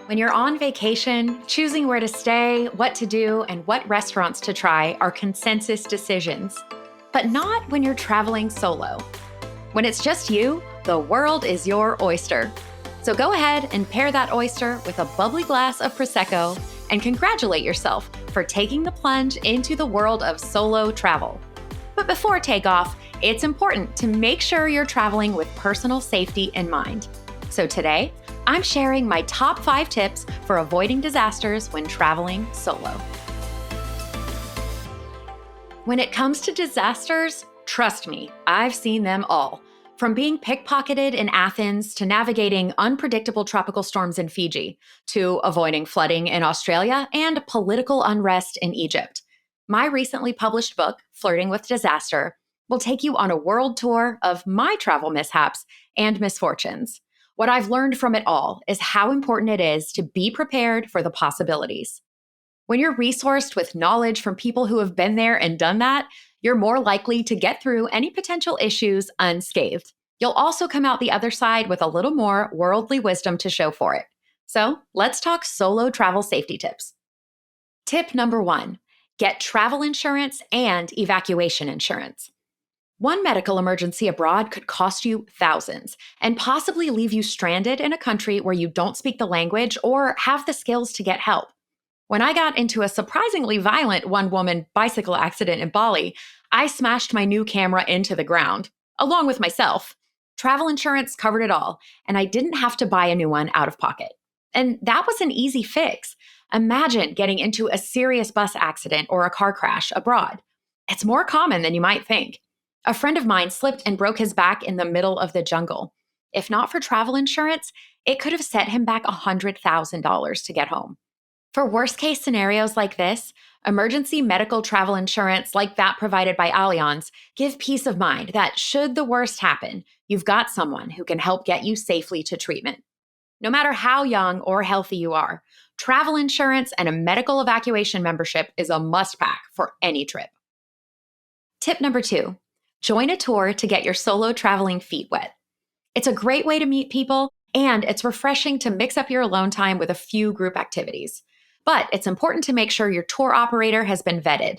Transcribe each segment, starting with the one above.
When you're on vacation, choosing where to stay, what to do, and what restaurants to try are consensus decisions. But not when you're traveling solo. When it's just you, the world is your oyster. So go ahead and pair that oyster with a bubbly glass of Prosecco and congratulate yourself for taking the plunge into the world of solo travel. But before takeoff, it's important to make sure you're traveling with personal safety in mind. So today, I'm sharing my top 5 tips for avoiding disasters when traveling solo. When it comes to disasters, trust me, I've seen them all. From being pickpocketed in Athens to navigating unpredictable tropical storms in Fiji, to avoiding flooding in Australia and political unrest in Egypt. My recently published book, Flirting with Disaster, will take you on a world tour of my travel mishaps and misfortunes. What I've learned from it all is how important it is to be prepared for the possibilities. When you're resourced with knowledge from people who have been there and done that, you're more likely to get through any potential issues unscathed. You'll also come out the other side with a little more worldly wisdom to show for it. So let's talk solo travel safety tips. Tip number 1, get travel insurance and evacuation insurance. One medical emergency abroad could cost you thousands and possibly leave you stranded in a country where you don't speak the language or have the skills to get help. When I got into a surprisingly violent one-woman bicycle accident in Bali, I smashed my new camera into the ground, along with myself. Travel insurance covered it all, and I didn't have to buy a new one out of pocket. And that was an easy fix. Imagine getting into a serious bus accident or a car crash abroad. It's more common than you might think. A friend of mine slipped and broke his back in the middle of the jungle. If not for travel insurance, it could have set him back $100,000 to get home. For worst-case scenarios like this, emergency medical travel insurance like that provided by Allianz give peace of mind that should the worst happen, you've got someone who can help get you safely to treatment. No matter how young or healthy you are, travel insurance and a medical evacuation membership is a must-pack for any trip. Tip number 2. Join a tour to get your solo traveling feet wet. It's a great way to meet people, and it's refreshing to mix up your alone time with a few group activities. But it's important to make sure your tour operator has been vetted.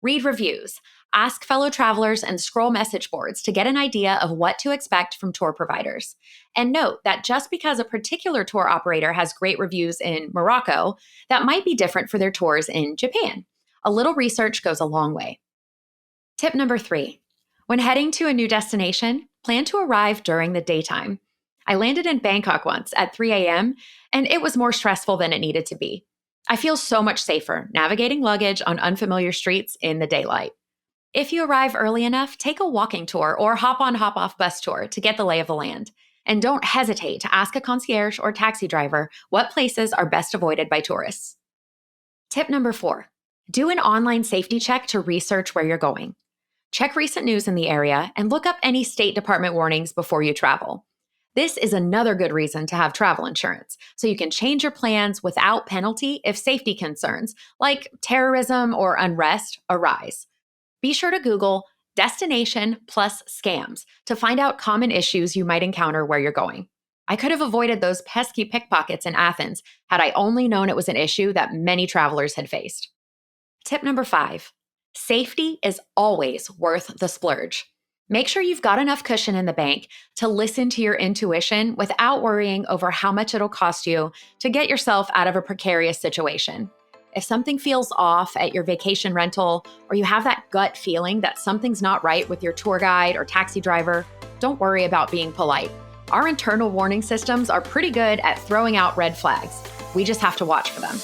Read reviews, ask fellow travelers, and scroll message boards to get an idea of what to expect from tour providers. And note that just because a particular tour operator has great reviews in Morocco, that might be different for their tours in Japan. A little research goes a long way. Tip number 3. When heading to a new destination, plan to arrive during the daytime. I landed in Bangkok once at 3 a.m., and it was more stressful than it needed to be. I feel so much safer navigating luggage on unfamiliar streets in the daylight. If you arrive early enough, take a walking tour or hop-on, hop-off bus tour to get the lay of the land. And don't hesitate to ask a concierge or taxi driver what places are best avoided by tourists. Tip number 4. Do an online safety check to research where you're going. Check recent news in the area and look up any State Department warnings before you travel. This is another good reason to have travel insurance, so you can change your plans without penalty if safety concerns, like terrorism or unrest, arise. Be sure to Google destination plus scams to find out common issues you might encounter where you're going. I could have avoided those pesky pickpockets in Athens had I only known it was an issue that many travelers had faced. Tip number 5. Safety is always worth the splurge. Make sure you've got enough cushion in the bank to listen to your intuition without worrying over how much it'll cost you to get yourself out of a precarious situation. If something feels off at your vacation rental, or you have that gut feeling that something's not right with your tour guide or taxi driver, don't worry about being polite. Our internal warning systems are pretty good at throwing out red flags. We just have to watch for them.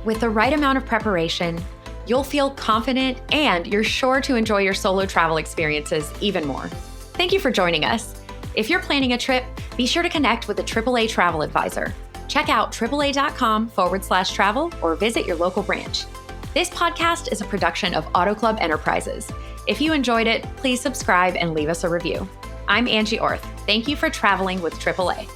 With the right amount of preparation, you'll feel confident and you're sure to enjoy your solo travel experiences even more. Thank you for joining us. If you're planning a trip, be sure to connect with a AAA travel advisor. Check out AAA.com/travel or visit your local branch. This podcast is a production of Auto Club Enterprises. If you enjoyed it, please subscribe and leave us a review. I'm Angie Orth. Thank you for traveling with AAA.